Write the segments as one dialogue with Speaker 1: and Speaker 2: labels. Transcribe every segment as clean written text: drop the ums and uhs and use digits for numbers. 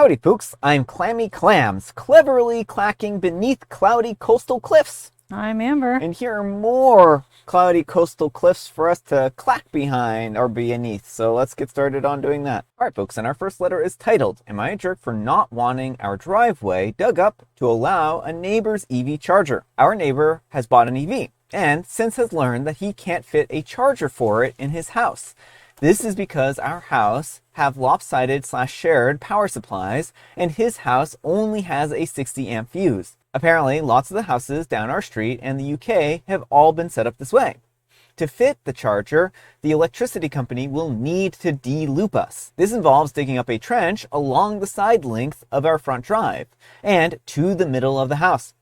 Speaker 1: Howdy folks, I'm Clammy Clams, cleverly clacking beneath cloudy coastal cliffs.
Speaker 2: I'm Amber.
Speaker 1: And here are more cloudy coastal cliffs for us to clack behind or beneath, so let's get started on doing that. Alright folks, and our first letter is titled, Am I a Jerk for Not Wanting Our Driveway Dug Up to Allow a Neighbor's EV Charger? Our neighbor has bought an EV, and since has learned that he can't fit a charger for it in his house. This is because our house have lopsided/shared power supplies, and his house only has a 60 amp fuse. Apparently, lots of the houses down our street and the UK have all been set up this way. To fit the charger, the electricity company will need to de-loop us. This involves digging up a trench along the side length of our front drive and to the middle of the house.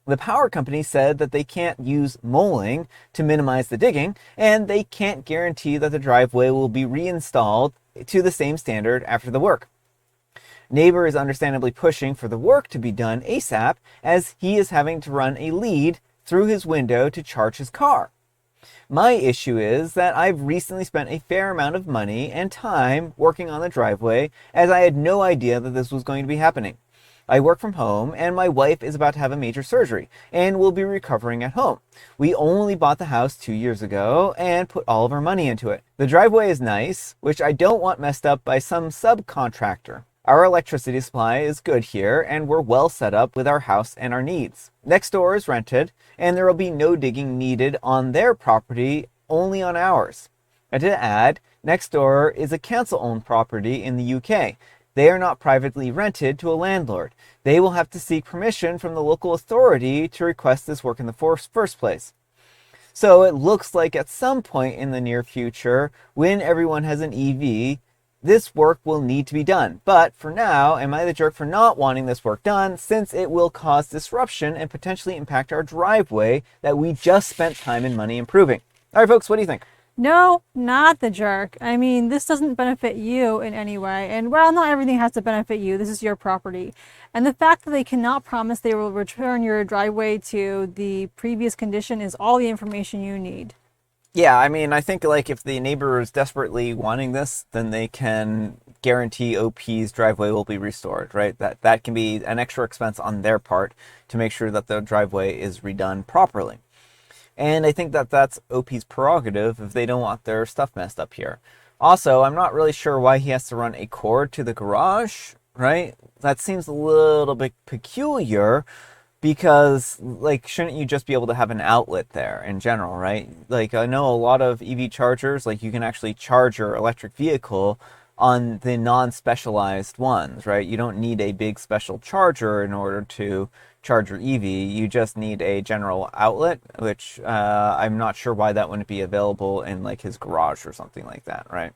Speaker 1: The power company said that they can't use moling to minimize the digging, and they can't guarantee that the driveway will be reinstalled to the same standard after the work. Neighbor is understandably pushing for the work to be done ASAP, as he is having to run a lead through his window to charge his car. My issue is that I've recently spent a fair amount of money and time working on the driveway, as I had no idea that this was going to be happening. I work from home, and my wife is about to have a major surgery and will be recovering at home. We only bought the house 2 years ago and put all of our money into it. The driveway is nice, which I don't want messed up by some subcontractor. Our electricity supply is good here, and we're well set up with our house and our needs. Next door is rented, and there will be no digging needed on their property, only on ours. And to add, next door is a council-owned property in the UK. They are not privately rented to a landlord. They will have to seek permission from the local authority to request this work in the first place. So it looks like at some point in the near future, when everyone has an EV, this work will need to be done. But for now, am I the jerk for not wanting this work done, since it will cause disruption and potentially impact our driveway that we just spent time and money improving? All right, folks, what do you think?
Speaker 2: No, not the jerk. I mean, this doesn't benefit you in any way. And well, not everything has to benefit you. This is your property. And the fact that they cannot promise they will return your driveway to the previous condition is all the information you need.
Speaker 1: Yeah, I mean, I think like if the neighbor is desperately wanting this, then they can guarantee OP's driveway will be restored, right? That can be an extra expense on their part to make sure that the driveway is redone properly. And I think that that's OP's prerogative if they don't want their stuff messed up here. Also, I'm not really sure why he has to run a cord to the garage, right? That seems a little bit peculiar because, like, shouldn't you just be able to have an outlet there in general, right? Like, I know a lot of EV chargers, like, you can actually charge your electric vehicle on the non-specialized ones, right? You don't need a big special charger in order to charge your EV. You just need a general outlet, which I'm not sure why that wouldn't be available in like his garage or something like that, right?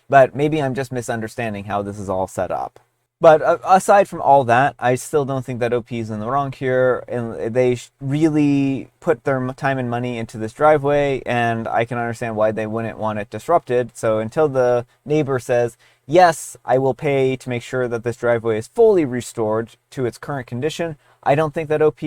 Speaker 1: But maybe I'm just misunderstanding how this is all set up. But aside from all that, I still don't think that OP is in the wrong here, and they really put their time and money into this driveway, and I can understand why they wouldn't want it disrupted. So until the neighbor says, yes, I will pay to make sure that this driveway is fully restored to its current condition, I don't think that OP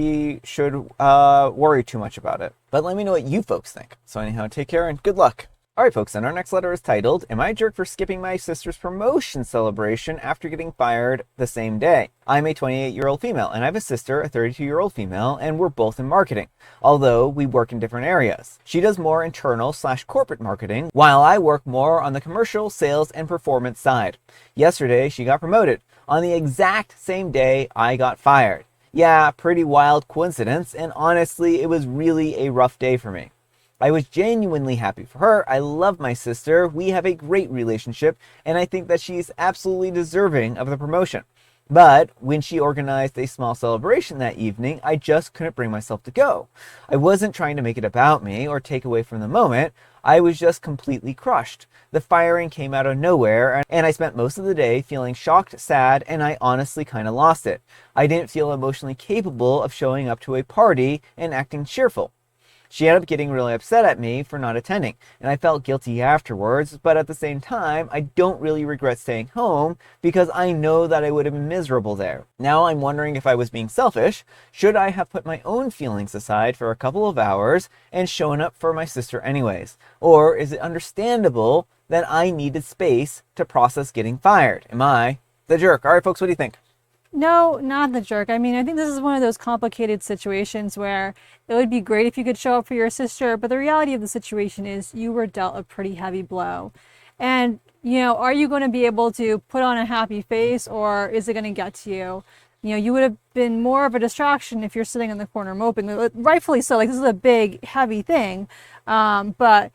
Speaker 1: should worry too much about it. But let me know what you folks think. So anyhow, take care and good luck. Alright folks, and our next letter is titled, Am I a Jerk for Skipping My Sister's Promotion Celebration After Getting Fired the Same Day? I'm a 28-year-old female, and I have a sister, a 32-year-old female, and we're both in marketing, although we work in different areas. She does more internal/corporate marketing, while I work more on the commercial, sales, and performance side. Yesterday, she got promoted, on the exact same day I got fired. Yeah, pretty wild coincidence, and honestly, it was really a rough day for me. I was genuinely happy for her. I love my sister. We have a great relationship, and I think that she's absolutely deserving of the promotion. But when she organized a small celebration that evening, I just couldn't bring myself to go. I wasn't trying to make it about me or take away from the moment. I was just completely crushed. The firing came out of nowhere, and I spent most of the day feeling shocked, sad, and I honestly kind of lost it. I didn't feel emotionally capable of showing up to a party and acting cheerful. She ended up getting really upset at me for not attending, and I felt guilty afterwards, but at the same time, I don't really regret staying home because I know that I would have been miserable there. Now I'm wondering if I was being selfish. Should I have put my own feelings aside for a couple of hours and shown up for my sister anyways? Or is it understandable that I needed space to process getting fired? Am I the jerk? All right, folks, what do you think?
Speaker 2: No, not the jerk. I mean, I think this is one of those complicated situations where it would be great if you could show up for your sister, but the reality of the situation is you were dealt a pretty heavy blow. And, are you going to be able to put on a happy face or is it going to get to you? You would have been more of a distraction if you're sitting in the corner moping. Rightfully so, like this is a big, heavy thing. But,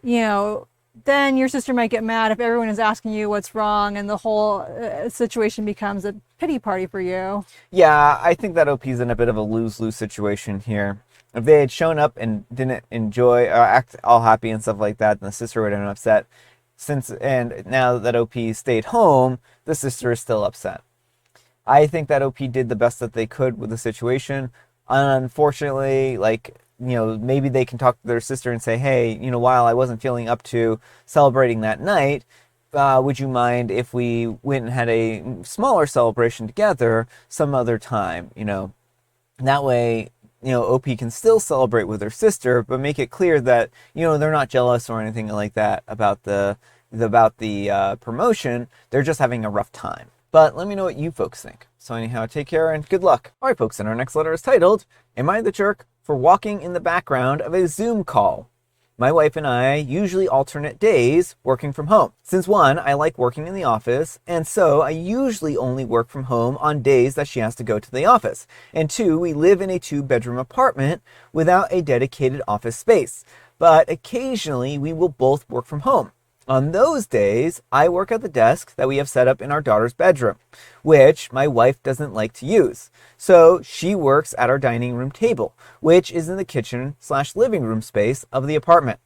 Speaker 2: you know, then your sister might get mad if everyone is asking you what's wrong and the whole situation becomes a pity party for you.
Speaker 1: Yeah, I think that OP's in a bit of a lose-lose situation here. If they had shown up and didn't enjoy or act all happy and stuff like that, then the sister would have been upset. And now that OP stayed home, the sister is still upset. I think that OP did the best that they could with the situation. Unfortunately, maybe they can talk to their sister and say, hey, while I wasn't feeling up to celebrating that night, would you mind if we went and had a smaller celebration together some other time? That way, OP can still celebrate with her sister, but make it clear that, they're not jealous or anything like that about the promotion. They're just having a rough time. But let me know what you folks think. So anyhow, take care and good luck. All right, folks, and our next letter is titled, Am I the Jerk for Walking in the Background of a Zoom Call? My wife and I usually alternate days working from home. Since one, I like working in the office, and so I usually only work from home on days that she has to go to the office. And two, we live in a 2-bedroom apartment without a dedicated office space. But occasionally we will both work from home. On those days, I work at the desk that we have set up in our daughter's bedroom, which my wife doesn't like to use. So she works at our dining room table, which is in the kitchen/living room space of the apartment.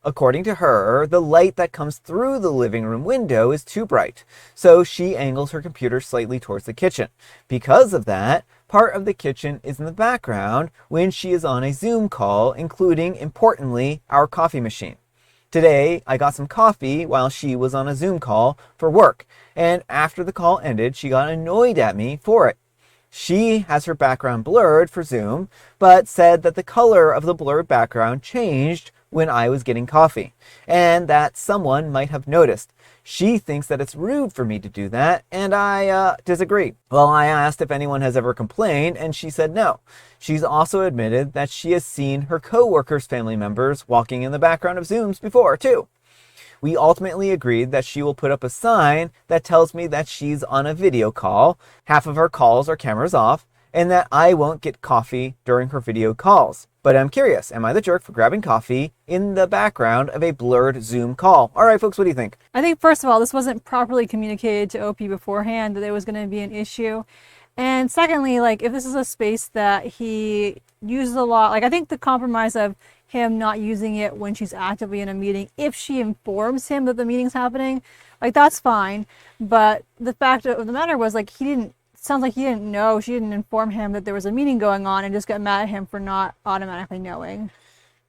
Speaker 1: According to her, the light that comes through the living room window is too bright, so she angles her computer slightly towards the kitchen. Because of that, part of the kitchen is in the background when she is on a Zoom call, including, importantly, our coffee machine. Today, I got some coffee while she was on a Zoom call for work, and after the call ended, she got annoyed at me for it. She has her background blurred for Zoom, but said that the color of the blurred background changed when I was getting coffee, and that someone might have noticed. She thinks that it's rude for me to do that, and I disagree. Well, I asked if anyone has ever complained, and she said no. She's also admitted that she has seen her co-workers' family members walking in the background of Zooms before, too. We ultimately agreed that she will put up a sign that tells me that she's on a video call, half of her calls are cameras off, and that I won't get coffee during her video calls. But I'm curious, am I the jerk for grabbing coffee in the background of a blurred Zoom call? All right, folks, what do you think?
Speaker 2: I think, first of all, this wasn't properly communicated to OP beforehand that it was going to be an issue. And secondly, if this is a space that he uses a lot, I think the compromise of him not using it when she's actively in a meeting, if she informs him that the meeting's happening, that's fine. But the fact of the matter was, sounds like he didn't know, she didn't inform him that there was a meeting going on and just got mad at him for not automatically knowing.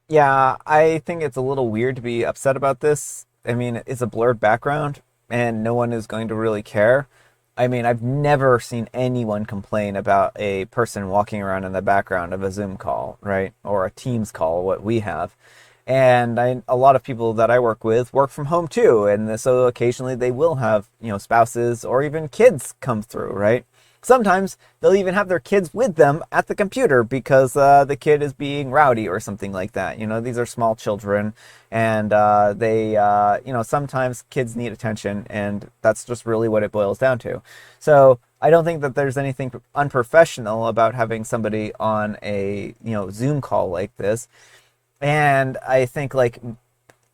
Speaker 1: Yeah, I think it's a little weird to be upset about this. I mean, it's a blurred background and no one is going to really care. I mean, I've never seen anyone complain about a person walking around in the background of a Zoom call, right? Or a Teams call, what we have. And a lot of people that I work with work from home too. And so occasionally they will have, spouses or even kids come through, right? Sometimes they'll even have their kids with them at the computer because the kid is being rowdy or something like that. These are small children and sometimes kids need attention and that's just really what it boils down to. So I don't think that there's anything unprofessional about having somebody on a, Zoom call like this. And I think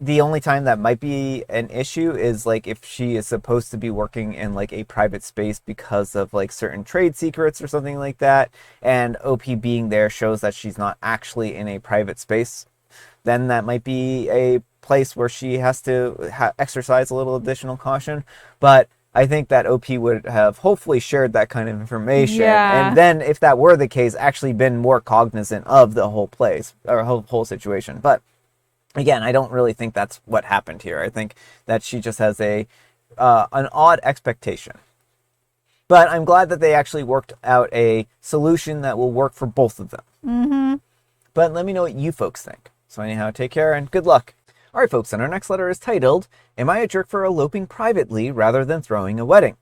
Speaker 1: the only time that might be an issue is if she is supposed to be working in a private space because of certain trade secrets or something like that, and OP being there shows that she's not actually in a private space, then that might be a place where she has to exercise a little additional caution. But I think that OP would have hopefully shared that kind of information.
Speaker 2: Yeah.
Speaker 1: And then if that were the case, actually been more cognizant of the whole place or whole situation. But again, I don't really think that's what happened here. I think that she just has an odd expectation. But I'm glad that they actually worked out a solution that will work for both of them.
Speaker 2: Mm-hmm.
Speaker 1: But let me know what you folks think. So anyhow, take care and good luck. All right, folks, and our next letter is titled, Am I a Jerk for Eloping Privately Rather Than Throwing a Wedding?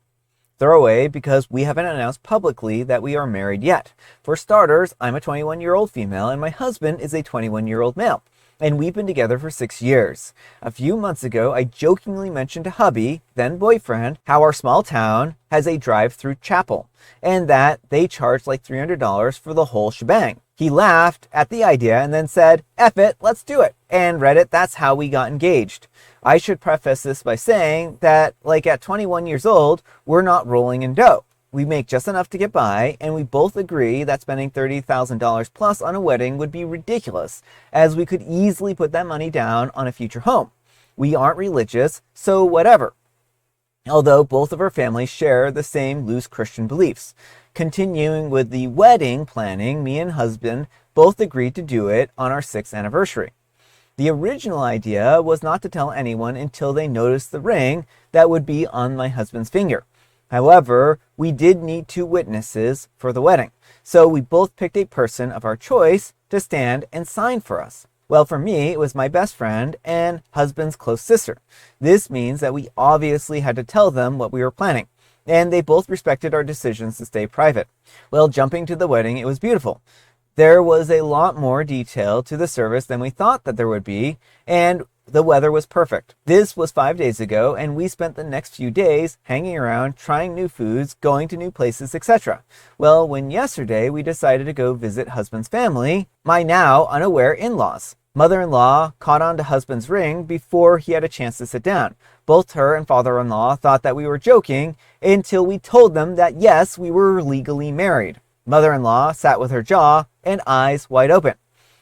Speaker 1: Throwaway because we haven't announced publicly that we are married yet. For starters, I'm a 21-year-old female and my husband is a 21-year-old male. And we've been together for 6 years. A few months ago, I jokingly mentioned to hubby, then boyfriend, how our small town has a drive-through chapel and that they charge like $300 for the whole shebang. He laughed at the idea and then said, "F it, let's do it." And Reddit, that's how we got engaged. I should preface this by saying that, like at 21 years old, we're not rolling in dough. We make just enough to get by, and we both agree that spending $30,000 plus on a wedding would be ridiculous, as we could easily put that money down on a future home. We aren't religious, so whatever. Although both of our families share the same loose Christian beliefs. Continuing with the wedding planning, me and husband both agreed to do it on our 6th anniversary. The original idea was not to tell anyone until they noticed the ring that would be on my husband's finger. However, we did need 2 witnesses for the wedding, so we both picked a person of our choice to stand and sign for us. Well, for me, it was my best friend and husband's close sister. This means that we obviously had to tell them what we were planning, and they both respected our decisions to stay private. Well, jumping to the wedding, it was beautiful. There was a lot more detail to the service than we thought that there would be, and the weather was perfect. This was 5 days ago, and we spent the next few days hanging around, trying new foods, going to new places, etc. Well, when yesterday we decided to go visit husband's family, my now unaware in-laws. Mother-in-law caught on to husband's ring before he had a chance to sit down. Both her and father-in-law thought that we were joking until we told them that yes, we were legally married. Mother-in-law sat with her jaw and eyes wide open.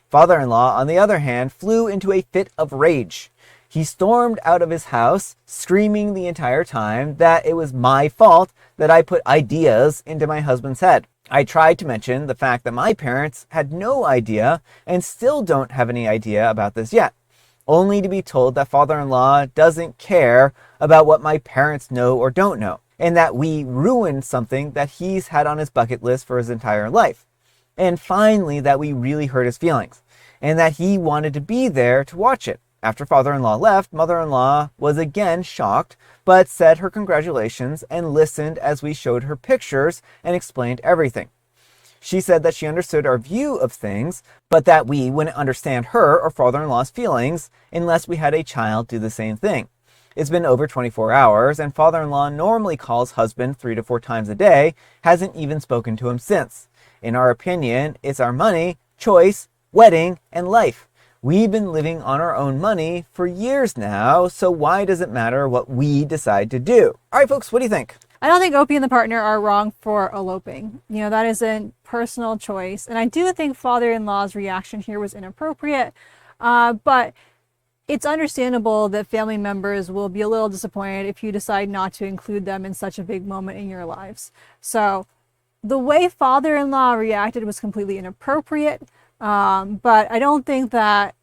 Speaker 1: Father-in-law, on the other hand, flew into a fit of rage. He stormed out of his house, screaming the entire time that it was my fault that I put ideas into my husband's head. I tried to mention the fact that my parents had no idea and still don't have any idea about this yet, only to be told that father-in-law doesn't care about what my parents know or don't know, and that we ruined something that he's had on his bucket list for his entire life. And finally, that we really hurt his feelings, and that he wanted to be there to watch it. After father-in-law left, mother-in-law was again shocked, but said her congratulations and listened as we showed her pictures and explained everything. She said that she understood our view of things, but that we wouldn't understand her or father-in-law's feelings unless we had a child do the same thing. It's been over 24 hours, and father-in-law normally calls husband 3 to 4 times a day, hasn't even spoken to him since. In our opinion, it's our money, choice, wedding, and life. We've been living on our own money for years now, so why does it matter what we decide to do? All right, folks, what do you think?
Speaker 2: I don't think Opie and the partner are wrong for eloping. You know, that is a personal choice. And I do think father-in-law's reaction here was inappropriate, but it's understandable that family members will be a little disappointed if you decide not to include them in such a big moment in your lives. So the way father-in-law reacted was completely inappropriate, but I don't think that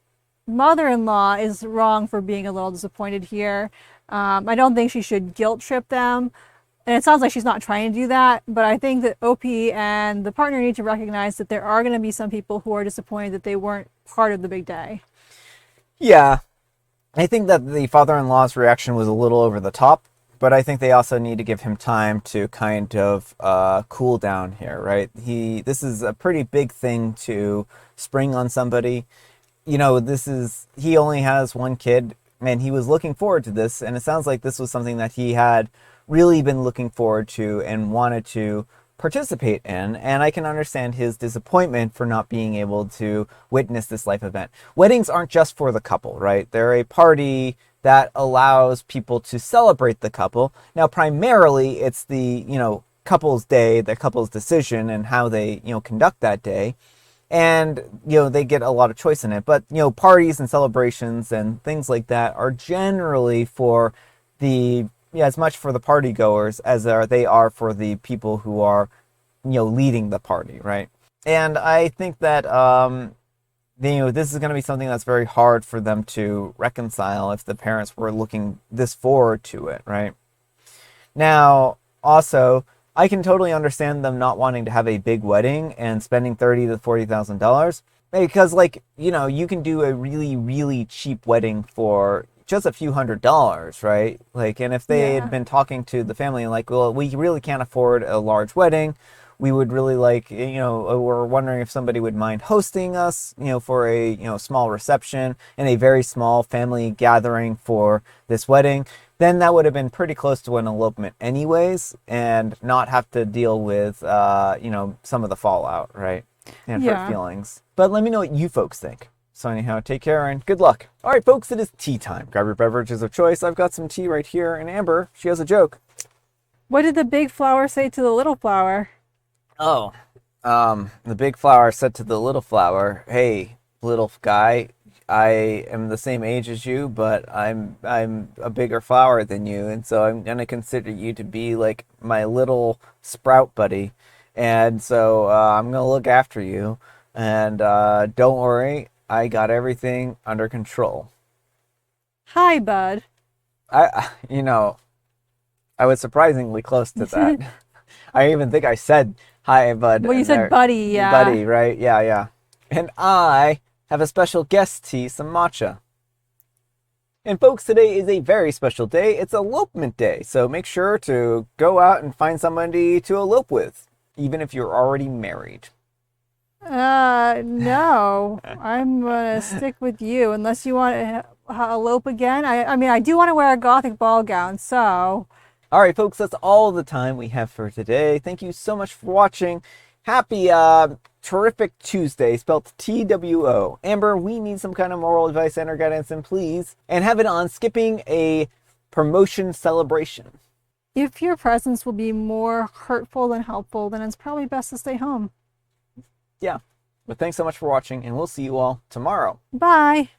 Speaker 2: mother-in-law is wrong for being a little disappointed here. I don't think she should guilt trip them. And it sounds like she's not trying to do that, but I think that OP and the partner need to recognize that there are going to be some people who are disappointed that they weren't part of the big day.
Speaker 1: Yeah, I think that the father-in-law's reaction was a little over the top, but I think they also need to give him time to kind of cool down here, right? This is a pretty big thing to spring on somebody. You know, he only has one kid, and he was looking forward to this, and it sounds like this was something that he had really been looking forward to and wanted to participate in, and I can understand his disappointment for not being able to witness this life event. Weddings aren't just for the couple, right? They're a party that allows people to celebrate the couple. Now, primarily, it's the, couple's day, the couple's decision, and how they, conduct that day. And, they get a lot of choice in it. But, parties and celebrations and things like that are generally for as much for the party goers as they are for the people who are, leading the party, right? And I think that, this is going to be something that's very hard for them to reconcile if the parents were looking this forward to it, right? Now, also, I can totally understand them not wanting to have a big wedding and spending $30,000 to $40,000 because, you can do a really, really cheap wedding for just a few $100s, right? Like, and if they had
Speaker 2: Yeah.
Speaker 1: been talking to the family and like, well, we really can't afford a large wedding. We would really like, we're wondering if somebody would mind hosting us, for a, small reception and a very small family gathering for this wedding. Then that would have been pretty close to an elopement anyways, and not have to deal with, some of the fallout, right? And hurt
Speaker 2: Yeah.
Speaker 1: feelings. But let me know what you folks think. So anyhow, take care and good luck. All right, folks, it is tea time. Grab your beverages of choice. I've got some tea right here. And Amber, she has a joke.
Speaker 2: What did the big flower say to the little flower?
Speaker 1: Oh, the big flower said to the little flower, "Hey, little guy, I am the same age as you, but I'm a bigger flower than you, and so I'm gonna consider you to be like my little sprout buddy, and so I'm gonna look after you, and don't worry, I got everything under control."
Speaker 2: Hi, bud.
Speaker 1: I was surprisingly close to that. I even think I said hi, bud,
Speaker 2: Well, you
Speaker 1: in
Speaker 2: said
Speaker 1: there.
Speaker 2: buddy, yeah.
Speaker 1: Buddy, right? Yeah, yeah. And I have a special guest tea, some matcha. And folks, today is a very special day. It's elopement day. So make sure to go out and find somebody to elope with, even if you're already married.
Speaker 2: No. I'm gonna stick with you unless you want to elope again. I mean, I do want to wear a gothic ball gown, so.
Speaker 1: All right, folks, that's all the time we have for today. Thank you so much for watching. Happy, terrific Tuesday, spelled TWO. Amber, we need some kind of moral advice and or guidance, and please, and have it on skipping a promotion celebration.
Speaker 2: If your presence will be more hurtful than helpful, then it's probably best to stay home.
Speaker 1: Yeah. But thanks so much for watching, and we'll see you all tomorrow.
Speaker 2: Bye.